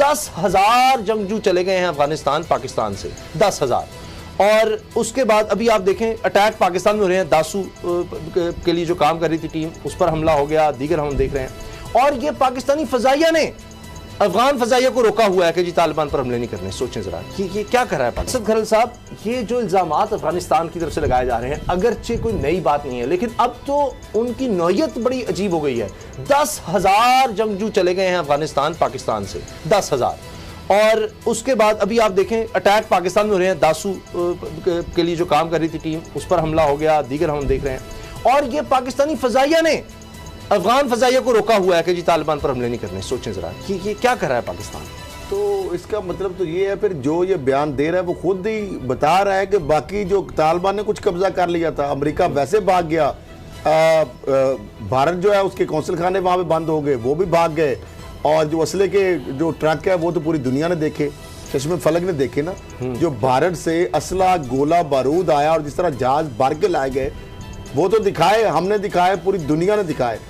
10,000 जंगजू चले गए हैं अफगानिस्तान पाकिस्तान से, 10,000। और उसके बाद अभी आप देखें अटैक पाकिस्तान में हो रहे हैं, दासू के लिए जो काम कर रही थी टीम, उस पर हमला हो गया, दीगर हम देख रहे हैं। और ये पाकिस्तानी फजाइया ने अफगान फजाइया को रोका हुआ है कि जी तालिबान पर हमले नहीं करने। सोचें जरा ये क्या कर रहा है पाकिस्तान। खरल साहब, ये जो इल्जामात अफगानिस्तान की तरफ से लगाए जा रहे हैं, अगरचे कोई नई बात नहीं है, लेकिन अब तो उनकी नौयत बड़ी अजीब हो गई है। 10,000 जंगजू चले गए हैं अफगानिस्तान पाकिस्तान से, 10,000। और उसके बाद अभी आप देखें अटैक पाकिस्तान में हो रहे हैं, दासू के लिए जो काम कर रही थी टीम, उस पर हमला हो गया, दीगर हम देख रहे हैं। और ये पाकिस्तानी फजाइया ने अफगान फजाइया को रोका हुआ है कि जी तालिबान पर हमले नहीं करने। सोचें जरा ये क्या कर रहा है पाकिस्तान। तो इसका मतलब तो ये है, फिर जो ये बयान दे रहा है वो खुद ही बता रहा है कि बाकी जो तालिबान ने कुछ कब्जा कर लिया था, अमेरिका वैसे भाग गया, भारत जो है उसके कौंसल खाने वहां पे बंद हो गए, वो भी भाग गए। और जो असले के जो ट्रक है वो तो पूरी दुनिया ने देखे, चश्मे फलक ने देखे ना, जो भारत से असला गोला बारूद आया और जिस तरह जहाज भर के लाए गए, वो तो दिखाए, हमने दिखाए, पूरी दुनिया ने दिखाए।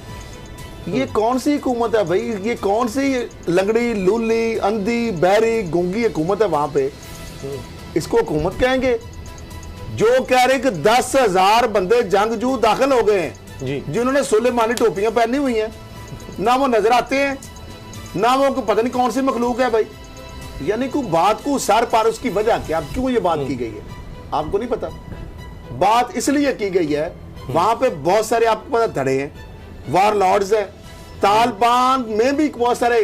ये कौन सी हुकूमत है भाई, ये कौन सी लंगड़ी लूली अंधी बहरी गूंगी हुकूमत है वहां पे, इसको हुकूमत कहेंगे? जो कह रहे कि 10,000 बंदे जंगजू दाखिल हो गए हैं, जिन्होंने सुलेमानी टोपियां पहनी हुई हैं, ना वो नजर आते हैं, ना वो पता नहीं कौन सी मखलूक है भाई। यानी कोई बात को सर पार, उसकी वजह क्या, क्यों ये बात की गई है आपको नहीं पता? बात इसलिए की गई है, वहां पे बहुत सारे आपको पता धड़े हैं, वार लॉर्ड्स है, तालिबान में भी बहुत सारे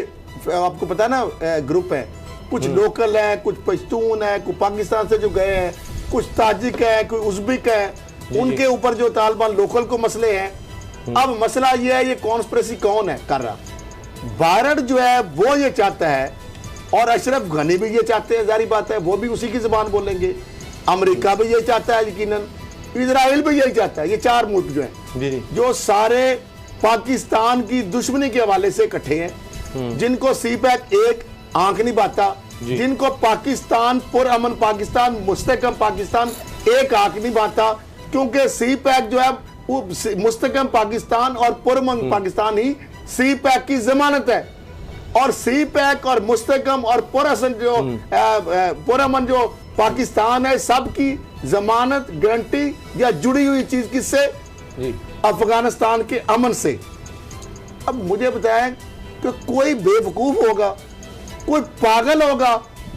आपको पता है ना ग्रुप हैं, कुछ लोकल है, कुछ पश्तून है, कुछ पाकिस्तान से जो गए हैं, कुछ ताजिक है, कुछ उज़्बेक है, उनके ऊपर जो तालिबान लोकल को मसले हैं। अब मसला ये है, ये कॉन्स्पिरेसी कौन है कर रहा? भारत जो है वो ये चाहता है, और अशरफ गनी भी ये चाहते हैं, जारी बात है, वो भी उसी की जुबान बोलेंगे। अमेरिका भी ये चाहता है यकीनन, इजराइल भी यही चाहता है। ये 4 मुल्क जो हैं जो सारे पाकिस्तान की दुश्मनी के हवाले से इकट्ठे हैं, जिनको सीपैक एक आंख नहीं बाता, जिनको पाकिस्तान पुरअमन पाकिस्तान मुस्तहकम पाकिस्तान एक आंख नहीं बाता, क्योंकि सीपैक जो है वो मुस्तहकम पाकिस्तान और पुरअमन पाकिस्तान ही सीपैक की जमानत है। और सीपैक और मुस्तहकम और पुरअमन जो पाकिस्तान है, सबकी जमानत गारंटी या जुड़ी हुई चीज किससे? अफगानिस्तान के अमन से। अब मुझे बताएं कि कोई बेवकूफ होगा, कोई पागल होगा,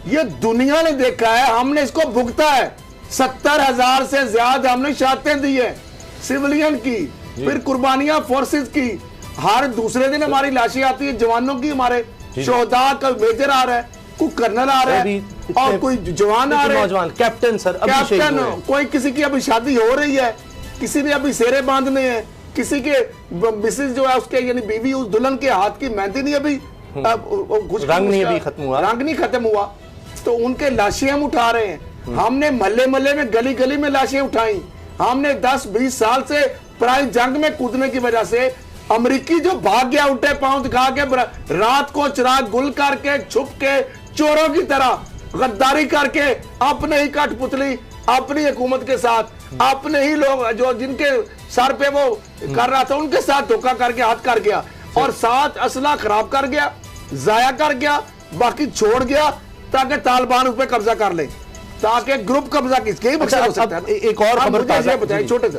ये दुनिया ने देखा है, हमने इसको भुगता है। 70,000 से ज्यादा हमने शहादतें दी है सिविलियन की, फिर कुर्बानियां फोर्सेस की। हर दूसरे दिन हमारी लाशें आती है जवानों की, हमारे शोहदा का मेजर आ रहा है, कोई कर्नल आ रहा है, और कोई जवान आ रहे हैं, कैप्टन सर, कैप्टन, कोई किसी की अभी शादी हो रही है, किसी ने अभी सेरे बांधने हैं, किसी के मिसेस जो है उसके यानी बीवी, उस दुल्हन के हाथ की मेहंदी नहीं अभी रंग नहीं अभी खत्म हुआ, रंग नहीं खत्म हुआ, तो उनके लाशें हम उठा रहे हैं। हमने महल्ले महल्ले में गली गली में लाशें उठाई। हमने 10-20 साल से प्राय जंग में कूदने की वजह से अमरीकी जो भाग गया उल्टे पांव दिखा के, रात को चिराग गुल करके, छुप के, चोरों की तरह गद्दारी करके, अपने ही कठपुतली अपनी हुकूमत के साथ, अपने ही लोग जो जिनके सर पे वो कर रहा था उनके साथ धोखा करके हाथ कर गया, और साथ असला खराब कर गया, जाया कर गया, बाकी छोड़ गया ताकि तालिबान उस पर कब्जा कर ले, ताकि ग्रुप कब्जा किसके मकसद हो सकता है। एक और खबर बताइए छोटे से,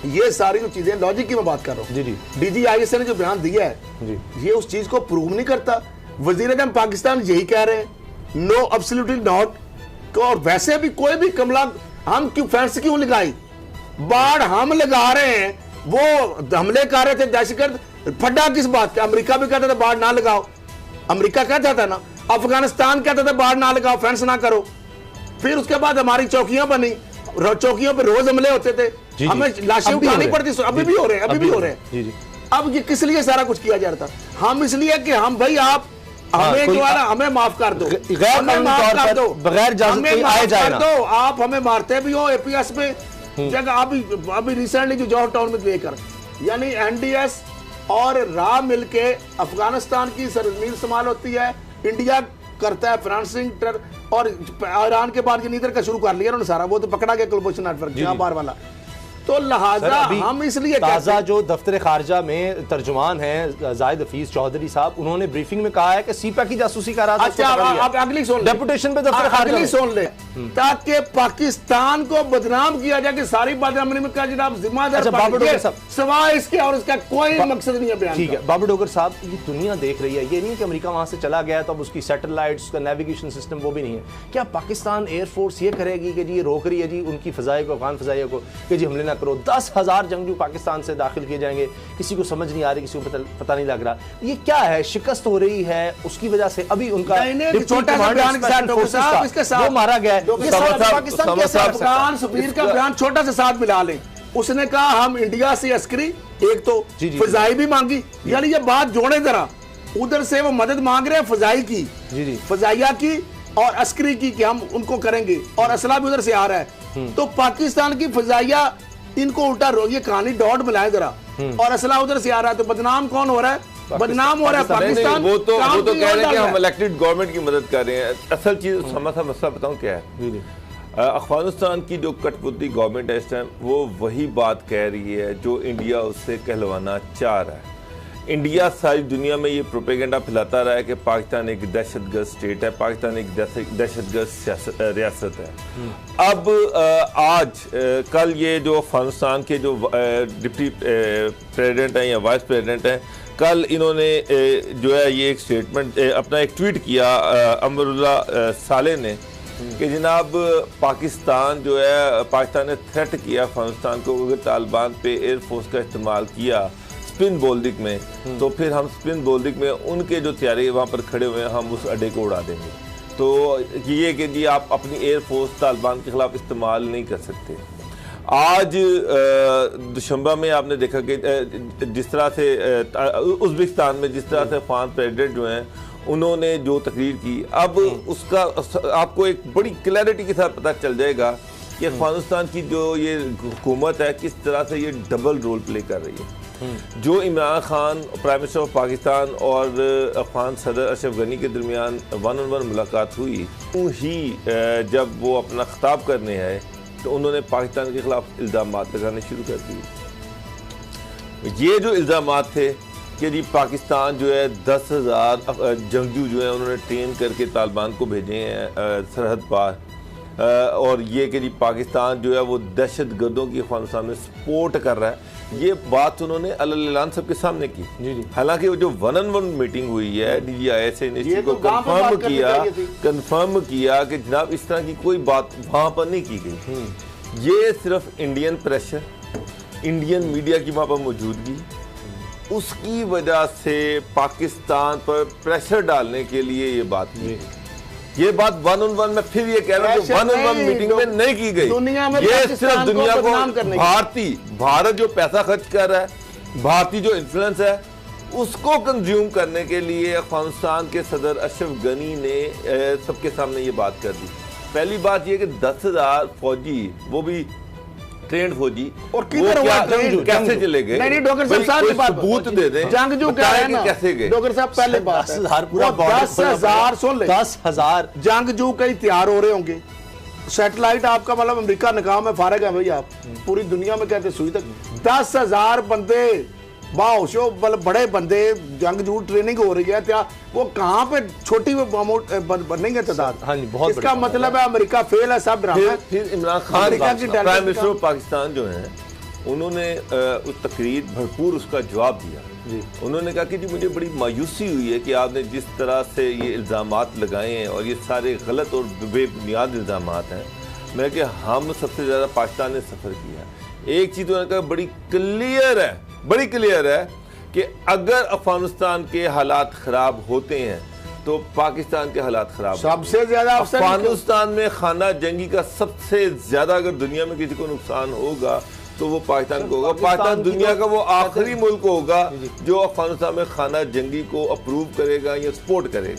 ये सारी जो चीजें लॉजिक की मैं बात कर रहा हूँ, DGIS ने जो बयान दिया है ये उस चीज को प्रूव नहीं करता। वजीर-ए-आज़म पाकिस्तान यही कह रहे हैं, नो एब्सोल्युटली नॉट। और वैसे भी कोई भी कमला हम क्यों फेंस क्यों लगाई, बाढ़ हम लगा रहे हैं, वो हमले कर रहे थे दहशतगर्द, फड्डा किस बात का? अमेरिका भी कहता था बाढ़ ना लगाओ, अमेरिका कहता था ना, अफगानिस्तान कहता था बाढ़ ना लगाओ, फेंस ना करो। फिर उसके बाद हमारी चौकियां बनी, चौकियों पे रोज हमले होते थे, हमें लाशें उठानी पड़ती, अभी भी हो रहे हैं, अभी भी हो रहे हैं। अब ये किस लिए सारा कुछ किया जा रहा था? हम इसलिए कि हम भाई आप हमें जो है ना, हमें माफ कर दो, हमें माफ कर दो, बगैर इजाजत आए जाए ना, दो। आप हमें मारते भी हो APS में जगह, अभी रिसेंटली जो जौहर टाउन में लेकर, यानी NDS और रा मिलके अफगानिस्तान की सरजमीन इस्तेमाल होती है, इंडिया करता है फ्रांसिंग, और ईरान के बाद ये नीदर का शुरू कर लिया उन्होंने सारा, वो तो पकड़ा गया कुलभूषण नेटवर्क बार वाला। तो लिहाजा अभी हम इसलिए ताज़ा जो दफ्तर खारजा में तर्जुमान हैं जाहिद हफीज चौधरी साहब, उन्होंने ब्रीफिंग में कहा है कि सीपा की जासूसी का रहा। अच्छा, आप अगली सुन ले, डेपुटेशन पे दफ्तर खारजा अगली सुन ले, ताकि पाकिस्तान को बदनाम किया जाए कि सारी बदनामी में का जनाब जिम्मेदार अच्छा, बाबर डोगर साहब, सवाए इसके और इसका कोई मकसद नहीं है बयान। ठीक है बाबर डोगर साहब, ये दुनिया देख रही है, ये नहीं कि अमेरिका वहां से चला गया तो अब उसकी सैटेलाइट्स, उसका नेविगेशन सिस्टम वो भी नहीं है। क्या पाकिस्तान एयरफोर्स ये करेगी कि जी ये रोक रही है जी उनकी फजाई को, अफगान फजाइया को, कि जी हमले ना करो? 10,000 जंगजू पाकिस्तान से दाखिल किए जाएंगे, किसी को समझ नहीं आ रही, किसी को पता नहीं लग रहा। ये क्या है? शिकस्त हो रही है उसकी वजह से अभी उनका छोटा सा बयान के साथ इसके साथ वो मारा गया है। पाकिस्तान कैसे अफगान सफीर का बयान छोटा सा साथ मिला लें। उसने कहा हम इंडिया से अस्करी एक तो फजाई भी मांगी, यानी ये बात जोड़े जरा, उधर से वो मदद मांग रहे हैं फजाई की, फजाइया की और अस्करी की कि हम उनको करेंगे, और असला भी उधर से आ रहा है। तो पाकिस्तान की फजाइया इनको उल्टा ये कहानी डॉट मिलाए जरा, और असला उधर से आ रहा है, तो बदनाम कौन हो रहा है? बदनाम हो रहा है पाकिस्तान। वो तो कह रहे हैं कि हम इलेक्टेड गवर्नमेंट की मदद कर रहे हैं। असल चीज मसला बताऊं क्या है? अफगानिस्तान की जो कठपुतली गवर्नमेंट है इस टाइम, वो वही बात कह रही है जो इंडिया उससे कहलवाना चाह रहा है। इंडिया सारी दुनिया में ये प्रोपेगेंडा फैलाता रहा है कि पाकिस्तान एक दहशतगर्द स्टेट है, पाकिस्तान एक दहशतगर्द रियासत है। अब आज कल ये जो अफगानिस्तान के जो डिप्टी प्रेसिडेंट हैं या वाइस प्रेसिडेंट हैं, कल इन्होंने जो है ये एक स्टेटमेंट अपना एक ट्वीट किया अमरुल्ला साले ने कि जनाब पाकिस्तान जो है, पाकिस्तान ने थ्रेट किया अफगानिस्तान को, अगर तालिबान पे एयरफोर्स का इस्तेमाल किया स्पिन बोल्डिक में, तो फिर हम स्पिन बोल्डिक में उनके जो तैयारी वहाँ पर खड़े हुए हैं हम उस अड्डे को उड़ा देंगे। तो ये कि जी आप अपनी एयरफोर्स तालिबान के खिलाफ इस्तेमाल नहीं कर सकते। आज दुशंबा में आपने देखा कि जिस तरह से उज़्बेकिस्तान में जिस तरह से अफगान प्रेसिडेंट जो हैं उन्होंने जो तकरीर की, अब उसका आपको एक बड़ी क्लैरिटी के साथ पता चल जाएगा कि अफगानिस्तान की जो ये हुकूमत है किस तरह से ये डबल रोल प्ले कर रही है। जो Imran Khan prime minister of Pakistan और अफगान सदर अशरफ गनी के दरमियान 1-on-1 मुलाकात हुई, वो ही जब वो अपना खिताब करने आए तो उन्होंने पाकिस्तान के खिलाफ इल्ज़ामात लगाने शुरू कर दिए। ये जो इल्ज़ामात थे कि जी पाकिस्तान जो है 10,000 जंगजू जो है उन्होंने ट्रेन करके तालिबान को भेजे हैं सरहद पार, और ये कि जी पाकिस्तान जो है वो दहशत गर्दों की अफगानिस्तान में सपोर्ट कर रहा है, ये बात उन्होंने अल-ऐलान सबके सामने की। हालांकि वो जो 1-on-1 मीटिंग हुई है DGIS ने इस चीज़ को कंफर्म किया कि जनाब इस तरह की कोई बात वहाँ पर नहीं की गई। ये सिर्फ इंडियन प्रेशर, इंडियन मीडिया की वहाँ पर मौजूदगी, उसकी वजह से पाकिस्तान पर प्रेशर डालने के लिए ये बात की। ये बात 1-on-1 में फिर ये कह रहा हूं कि 1-on-1 मीटिंग में नहीं की गई। ये सिर्फ दुनिया को भारत जो पैसा खर्च कर रहा है, भारतीय जो इन्फ्लुएंस है उसको कंज्यूम करने के लिए अफगानिस्तान के सदर अशरफ गनी ने सबके सामने ये बात कर दी। पहली बात ये कि 10,000 फौजी, वो भी ट्रेंड फौजी, और कैसे चले गए? नहीं डॉक्टर साहब सबूत दे दें, जंगजू कैसे गए? डॉक्टर साहब पहले बात 10,000 सुन ले, 10,000 जंगजू कई तैयार हो रहे होंगे। सैटेलाइट आपका मतलब अमेरिका नकाम में फारग है भाई, आप पूरी दुनिया में कहते सुई तक 10,000 बंदे बाहोशो बड़े बंदे जंगजू ट्रेनिंग हो रही है, क्या वो कहाँ पे छोटी बनेंगे तादाद? हाँ जी, बहुत इसका मतलब है अमेरिका फेल है, सब ड्रामा। फिर Imran Khan prime minister of Pakistan जो हैं उन्होंने उस तकरीर भरपूर उसका जवाब दिया। उन्होंने कहा कि जी मुझे बड़ी मायूसी हुई है कि आपने जिस तरह से ये इल्ज़ामात लगाए हैं और ये सारे गलत और बेबुनियाद इल्ज़ामात हैं। मैं कि हम सबसे ज़्यादा पाकिस्तान ने सफ़र किया। एक चीज़ उन्होंने कहा बड़ी क्लियर है कि अगर अफगानिस्तान के हालात ख़राब होते हैं तो पाकिस्तान के हालात खराब, सबसे ज्यादा अफगानिस्तान में खाना जंगी का सबसे ज्यादा अगर दुनिया में किसी को नुकसान होगा तो वो पाकिस्तान को होगा। पाकिस्तान दुनिया का वो आखिरी मुल्क होगा जो अफगानिस्तान में खाना जंगी को अप्रूव करेगा या सपोर्ट करेगा।